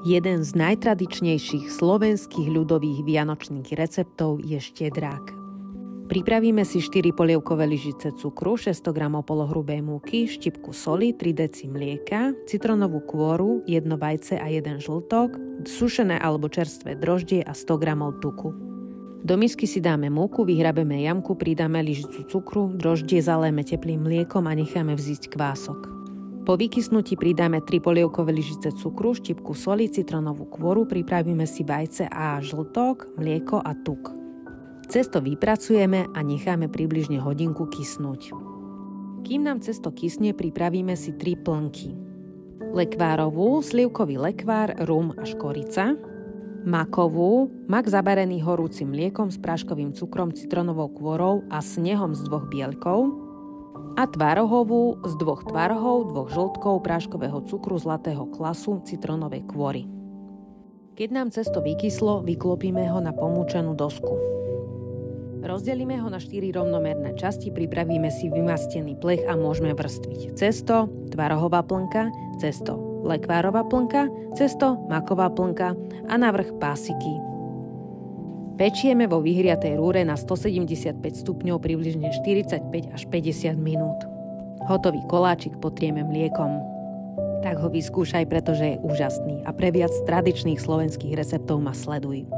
Jeden z najtradičnejších slovenských ľudových vianočných receptov je štedrák. Pripravíme si 4 polievkové lyžice cukru, 600 g polohrubej múky, štipku soli, 3 deci mlieka, citrónovú kôru, 1 vajce a 1 žltok, sušené alebo čerstvé droždie a 100 g tuku. Do misky si dáme múku, vyhrabeme jamku, pridáme lyžicu cukru, droždie zalejeme teplým mliekom a necháme vzísť kvások. Po vykysnutí pridáme 3 polievkové lyžice cukru, štipku soli, citrónovú kôru, pripravíme si vajce a žltok, mlieko a tuk. Cesto vypracujeme a necháme približne hodinku kysnúť. Kým nám cesto kysne, pripravíme si 3 plnky. Lekvárovú, slivkový lekvár, rum a škorica. Makovú, mak zabarený horúcim mliekom s práškovým cukrom, citrónovou kôrou a snehom z 2 bielkov. A tvarohovú z 2 tvarohov, 2 žltkov, práškového cukru, zlatého klasu, citrónovej kôry. Keď nám cesto vykyslo, vyklopíme ho na pomúčanú dosku. Rozdelíme ho na 4 rovnomerné časti, pripravíme si vymastený plech a môžeme vrstviť cesto, tvarohová plnka, cesto, lekvárová plnka, cesto, maková plnka a navrch pásiky. Pečieme vo vyhriatej rúre na 175 stupňov približne 45 až 50 minút. Hotový koláčik potrieme mliekom. Tak ho vyskúšaj, pretože je úžasný a pre viac tradičných slovenských receptov ma sleduj.